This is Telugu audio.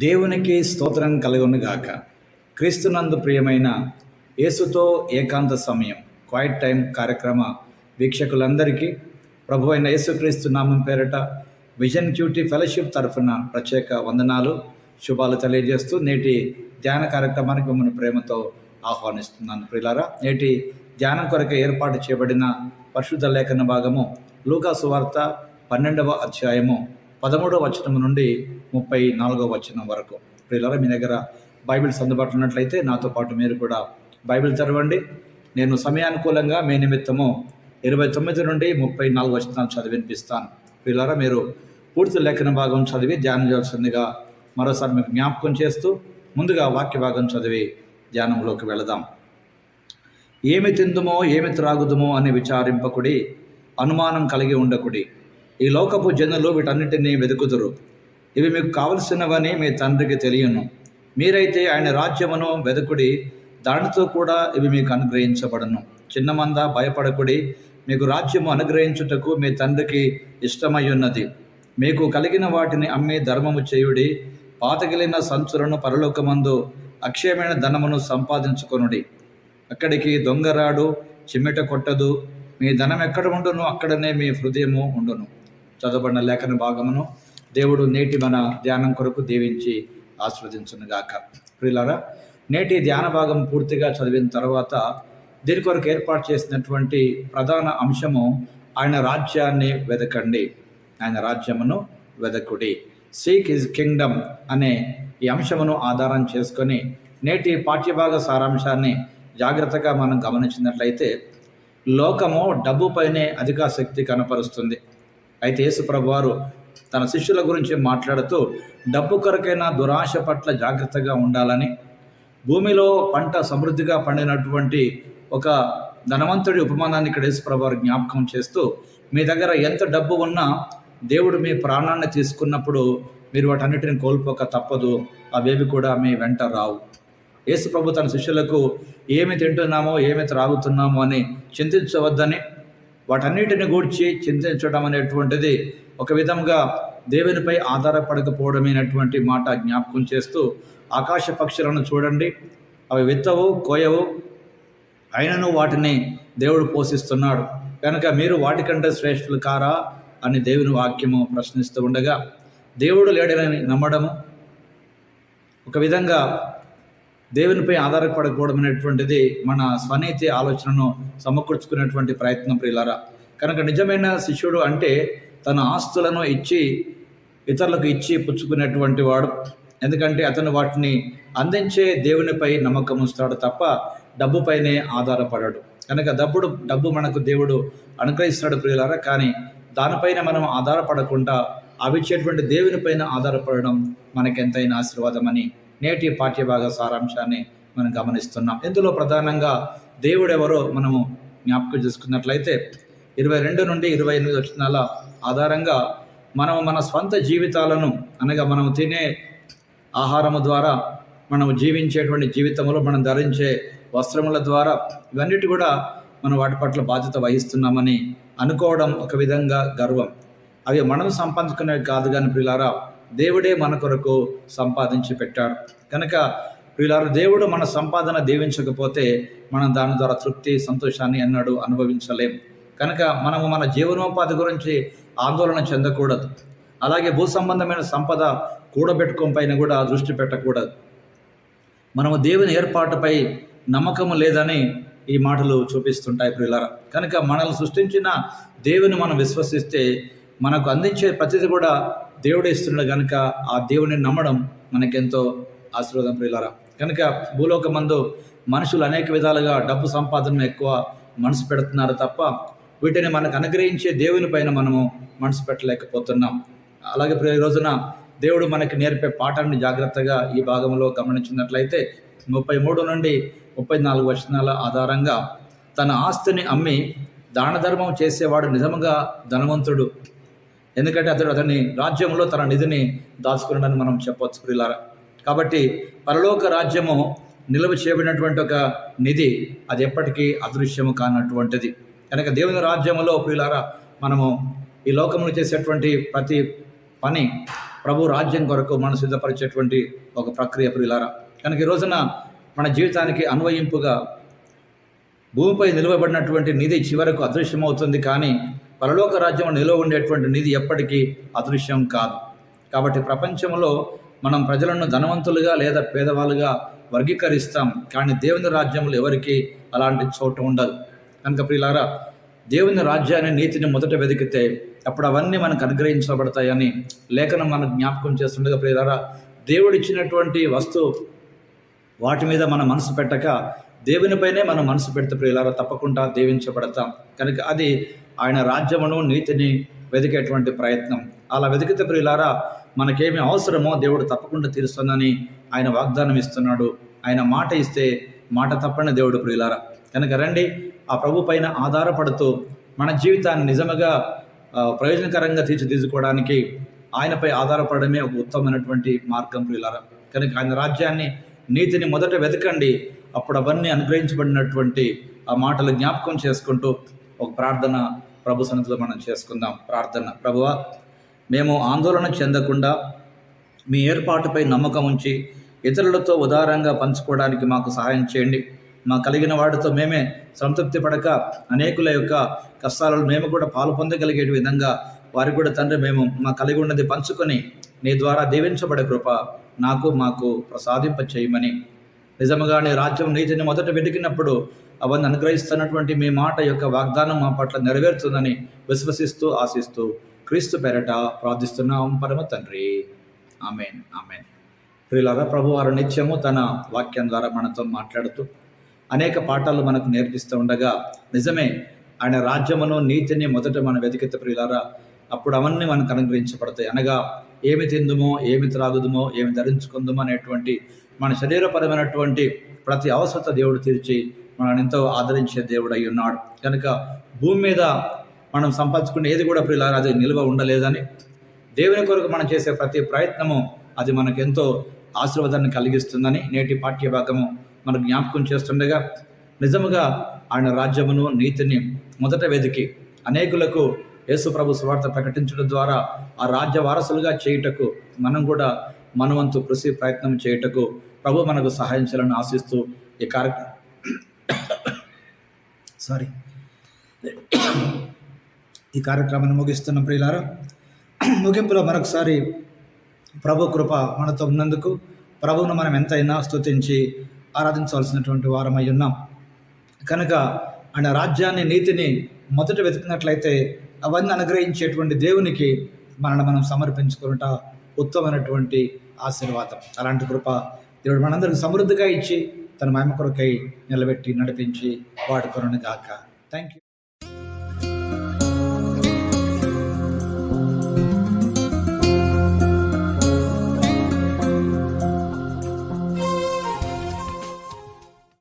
దేవునికి స్తోత్రం కలుగునుగాక. క్రీస్తునందు ప్రియమైన యేసుతో ఏకాంత సమయం క్వైట్ టైం కార్యక్రమ వీక్షకులందరికీ ప్రభు అయిన యేసుక్రీస్తు నామం పేరట విజన్ క్యూటీ ఫెలోషిప్ తరఫున ప్రత్యేక వందనాలు, శుభాలు తెలియజేస్తూ నేటి ధ్యాన కార్యక్రమానికి మిమ్మల్ని ప్రేమతో ఆహ్వానిస్తున్నాను. ప్రియులారా, నేటి ధ్యానం కొరకు ఏర్పాటు చేయబడిన పరిశుద్ధ లేఖన భాగము లూకా సువార్త 12వ అధ్యాయము 13వ వచనం నుండి 34వ వచనం వరకు. ప్రియులారా, మీ దగ్గర బైబిల్స్ అందుబాటులో ఉన్నట్లయితే నాతో పాటు మీరు కూడా బైబిల్ చదవండి. నేను సమయానుకూలంగా మీ నిమిత్తము 29 నుండి 34 వచనాలు చదివినిపిస్తాను. ప్రియులారా, మీరు పూర్తి లేఖన భాగం చదివి ధ్యానం చేయాల్సిందిగా మరోసారి మీకు జ్ఞాపకం చేస్తూ ముందుగా వాక్య భాగం చదివి ధ్యానంలోకి వెళదాం. ఏమి తిందుమో ఏమి త్రాగుదుమో అని విచారింపకుడి, అనుమానం కలిగి ఉండకుడి. ఈ లోకపు జనులు వీటన్నిటినీ వెతుకుదురు. ఇవి మీకు కావలసినవని మీ తండ్రికి తెలియను. మీరైతే ఆయన రాజ్యమును వెతుకుడి, దానితో కూడా ఇవి మీకు అనుగ్రహించబడను. చిన్నమంద భయపడకుడి, మీకు రాజ్యము అనుగ్రహించుటకు మీ తండ్రికి ఇష్టమై ఉన్నది. మీకు కలిగిన వాటిని అమ్మి ధర్మము చేయుడి. పాతగిలిన సంచులను పరలోకమందు అక్షయమైన ధనమును సంపాదించుకొనుడి. అక్కడికి దొంగరాడు చిమ్మెట కొట్టదు. మీ ధనం ఎక్కడ ఉండును అక్కడనే మీ హృదయము ఉండును. చదవబడిన లేఖన భాగమును దేవుడు నేటి మన ధ్యానం కొరకు దీవించి ఆస్వాదించునుగాక. ప్రియులారా, నేటి ధ్యాన భాగం పూర్తిగా చదివిన తర్వాత దీని కొరకు ఏర్పాటు చేసినటువంటి ప్రధాన అంశము ఆయన రాజ్యాన్ని వెదకండి, ఆయన రాజ్యమును వెదకుడి. సీక్ హిజ్ కింగ్డమ్ అనే ఈ అంశమును ఆధారం చేసుకొని నేటి పాఠ్యభాగ సారాంశాన్ని జాగ్రత్తగా మనం గమనించినట్లయితే లోకము డబ్బుపైనే అధికాశక్తి కనపరుస్తుంది. అయితే యేసు ప్రభువారు తన శిష్యుల గురించి మాట్లాడుతూ డబ్బు కొరకైన దురాశ పట్ల జాగ్రత్తగా ఉండాలని, భూమిలో పంట సమృద్ధిగా పండినటువంటి ఒక ధనవంతుడి ఉపమానాన్ని ఇక్కడ యేసు ప్రభువారు జ్ఞాపకం చేస్తూ, మీ దగ్గర ఎంత డబ్బు ఉన్నా దేవుడు మీ ప్రాణాన్ని తీసుకున్నప్పుడు మీరు వాటన్నిటిని కోల్పోక తప్పదు. అవేవి కూడా మీ వెంట రావు. యేసు ప్రభు తన శిష్యులకు ఏమి తింటున్నామో ఏమి త్రాగుతున్నామో అని చింతించవద్దని, వాటన్నిటిని గూర్చి చింతించడం అనేటువంటిది ఒక విధంగా దేవునిపై ఆధారపడకపోవడమైనటువంటి మాట జ్ఞాపకం చేస్తూ, ఆకాశ పక్షులను చూడండి, అవి విత్తవు కోయవు, అయినను వాటిని దేవుడు పోషిస్తున్నాడు కనుక మీరు వాటికంటే శ్రేష్ఠులు కారా అని దేవుని వాక్యము ప్రశ్నిస్తూ ఉండగా, దేవుడు లేడని నమ్మడము, ఒక విధంగా దేవునిపై ఆధారపడకపోవడం అనేటువంటిది మన స్వనీతి ఆలోచనను సమకూర్చుకునేటువంటి ప్రయత్నం. ప్రియులారా, కనుక నిజమైన శిష్యుడు అంటే తన ఆస్తులను ఇతరులకు ఇచ్చి పుచ్చుకునేటువంటి వాడు. ఎందుకంటే అతను వాటిని అందించే దేవునిపై నమ్మకం ఉంచుతాడు తప్ప డబ్బుపైనే ఆధారపడాడు. కనుక డబ్బు మనకు దేవుడు అనుగ్రహిస్తాడు ప్రియులారా, కానీ దానిపైన మనం ఆధారపడకుండా అవిచ్చేటువంటి దేవునిపైన ఆధారపడడం మనకెంతైనా ఆశీర్వాదమని నేటి పాఠ్యభాగ సారాంశాన్ని మనం గమనిస్తున్నాం. ఇందులో ప్రధానంగా దేవుడెవరో మనము జ్ఞాపకం చేసుకున్నట్లయితే 22 నుండి 28 వచనాల ఆధారంగా మనము మన స్వంత జీవితాలను, అనగా మనం తినే ఆహారము ద్వారా, మనం జీవించేటువంటి జీవితంలో మనం ధరించే వస్త్రముల ద్వారా ఇవన్నిటి కూడా మనం వాటి పట్ల బాధ్యత వహిస్తున్నామని అనుకోవడం ఒక విధంగా గర్వం. అవి మనం సంపాదించుకునేవి కాదు కానీ ప్రియులారా, దేవుడే మన కొరకు సంపాదించి పెట్టాడు. కనుక ప్రియులారా, దేవుడు మన సంపాదన దీవించకపోతే మనం దాని ద్వారా తృప్తి సంతోషాన్ని ఎన్నడూ అనుభవించలేం. కనుక మనము మన జీవనోపాధి గురించి ఆందోళన చెందకూడదు. అలాగే భూ సంబంధమైన సంపద కూడబెట్టుకోని పైన కూడా దృష్టి పెట్టకూడదు. మనము దేవుని ఏర్పాటుపై నమ్మకము లేదని ఈ మాటలు చూపిస్తుంటాయి ప్రియులారా. కనుక మనల్ని సృష్టించిన దేవుని మనం విశ్వసిస్తే మనకు అందించే ప్రతిదీ కూడా దేవుడే ఇస్తున్నాడు. కనుక ఆ దేవుని నమ్మడం మనకెంతో ఆశీర్వాదం ప్రియులారా. కనుక భూలోకమందు మనుషులు అనేక విధాలుగా డబ్బు సంపాదన ఎక్కువ మనసు పెడుతున్నారు తప్ప వీటిని మనకు అనుగ్రహించే దేవుని పైన మనము మనసు పెట్టలేకపోతున్నాం. అలాగే ఈ రోజున దేవుడు మనకి నేర్పే పాఠాన్ని జాగ్రత్తగా ఈ భాగంలో గమనించినట్లయితే 33 నుండి 34 వచనాల ఆధారంగా తన ఆస్తిని అమ్మి దాన ధర్మం చేసేవాడు నిజంగా ధనవంతుడు. ఎందుకంటే అతని రాజ్యంలో తన నిధిని దాచుకున్నాడని మనం చెప్పవచ్చు ప్రియులారా. కాబట్టి పరలోక రాజ్యము నిల్వ చేయబడినటువంటి ఒక నిధి, అది ఎప్పటికీ అదృశ్యము కానటువంటిది. కనుక దేవుని రాజ్యములో ప్రియులారా, మనము ఈ లోకంలో చేసేటువంటి ప్రతి పని ప్రభు రాజ్యం కొరకు మనం సిద్ధపరిచేటువంటి ఒక ప్రక్రియ ప్రియులారా. కనుక ఈ రోజున మన జీవితానికి అన్వయింపుగా భూమిపై నిలువబడినటువంటి నిధి చివరకు అదృశ్యమవుతుంది, కానీ పరలోక రాజ్యంలో నిలువ ఉండేటువంటి నిధి ఎప్పటికీ అదృశ్యం కాదు. కాబట్టి ప్రపంచంలో మనం ప్రజలను ధనవంతులుగా లేదా పేదవాళ్ళుగా వర్గీకరిస్తాం, కానీ దేవుని రాజ్యంలో ఎవరికి అలాంటి చోటు ఉండదు. కనుక ప్రియులారా, దేవుని రాజ్యాన్ని నీతిని మొదట వెతికితే అప్పుడు అవన్నీ మనకు అనుగ్రహించబడతాయని లేఖనం మనకు జ్ఞాపకం చేస్తుండగా ప్రియులారా, దేవుడిచ్చినటువంటి వస్తువు వాటి మీద మనం మనసు పెట్టక దేవునిపైనే మనం మనసు పెడితే ప్రియులారా తప్పకుండా దీవించబడతాం. కనుక అది ఆయన రాజ్యమును నీతిని వెతికేటువంటి ప్రయత్నం. అలా వెతికితే ప్రియులారా మనకేమి అవసరమో దేవుడు తప్పకుండా తీరుస్తుందని ఆయన వాగ్దానం ఇస్తున్నాడు. ఆయన మాట ఇస్తే మాట తప్పని దేవుడు ప్రియులారా. కనుక రండి, ఆ ప్రభు పైన ఆధారపడుతూ మన జీవితాన్ని నిజముగా ప్రయోజనకరంగా తీర్చిదిద్దుకోవడానికి ఆయనపై ఆధారపడమే ఒక ఉత్తమమైనటువంటి మార్గం ప్రియులారా. కనుక ఆయన రాజ్యాన్ని నీతిని మొదట వెతకండి, అప్పుడు అవన్నీ అనుగ్రహించబడినటువంటి ఆ మాటలు జ్ఞాపకం చేసుకుంటూ ఒక ప్రార్థన ప్రభు సన్నిధిలో మనం చేసుకుందాం. ప్రార్థన. ప్రభువా, మేము ఆందోళన చెందకుండా మీ ఏర్పాటుపై నమ్మకం ఉంచి ఇతరులతో ఉదారంగా పంచుకోవడానికి మాకు సహాయం చేయండి. మా కలిగిన వాటితో మేమే సంతృప్తి పడక అనేకుల యొక్క కష్టాలను మేము కూడా పాలు పొందగలిగే విధంగా వారికి కూడా తండ్రి మేము మా కలిగి ఉన్నది పంచుకొని నీ ద్వారా దీవించబడే కృప మాకు ప్రసాదింప చేయమని, నిజముగా నీ రాజ్యం నీతిని మొదట వెతికినప్పుడు అవన్నీ అనుగ్రహిస్తున్నటువంటి మీ మాట యొక్క వాగ్దానం మా పట్ల నెరవేరుతుందని విశ్వసిస్తూ ఆశిస్తూ క్రీస్తు పేరట ప్రార్థిస్తున్నాం పరమ తండ్రి. Amen, amen. ప్రియులారా, ప్రభువారు నిత్యము తన వాక్యం ద్వారా మనతో మాట్లాడుతూ అనేక పాఠాలు మనకు నేర్పిస్తూ ఉండగా నిజమే ఆయన రాజ్యమును నీతిని మొదట మనం వెతికితే ప్రియులారా అప్పుడు అవన్నీ మనకు అనుగ్రహించబడతాయి. అనగా ఏమి తిందుమో, ఏమి త్రాగుదుమో, ఏమి ధరించుకుందుమో అనేటువంటి మన శరీరపరమైనటువంటి ప్రతి అవసరత దేవుడు తీర్చి మనల్ని ఎంతో ఆదరించే దేవుడు అయి ఉన్నాడు. కనుక భూమి మీద మనం సంపాదించుకునే ఏది కూడా ప్రియులారా అది నిల్వ ఉండలేదని, దేవుని కొరకు మనం చేసే ప్రతి ప్రయత్నము అది మనకెంతో ఆశీర్వాదాన్ని కలిగిస్తుందని నేటి పాఠ్య భాగము మనకు జ్ఞాపకం చేస్తుండగా నిజముగా ఆయన రాజ్యమును నీతిని మొదట వెతికి అనేకులకు యేసు ప్రభు సువార్త ప్రకటించడం ద్వారా ఆ రాజ్య వారసులుగా చేయుటకు మనం కూడా మనవంతు కృషి ప్రయత్నం చేయుటకు ప్రభు మనకు సహాయం చేయాలని ఆశిస్తూ ఈ కార్యక్రమాన్ని ముగిస్తున్న ప్రియులారా, ముగింపులో మరొకసారి ప్రభు కృప మనతో ఉన్నందుకు ప్రభువును మనం ఎంతైనా స్తుతించి ఆరాధించవలసినటువంటి వారమై ఉన్నాం. కనుక ఆయన రాజ్యాన్ని నీతిని మొదట వెతికినట్లయితే అవన్నీ అనుగ్రహించేటువంటి దేవునికి మనల్ని మనం సమర్పించుకున్నట ఉత్తమమైనటువంటి ఆశీర్వాదం. అలాంటి కృప దేవుడు మనందరికి సమృద్ధిగా ఇచ్చి తన మహిమ కొరకై నిలబెట్టి నడిపించి వాడుకొనుగాక. Thank you.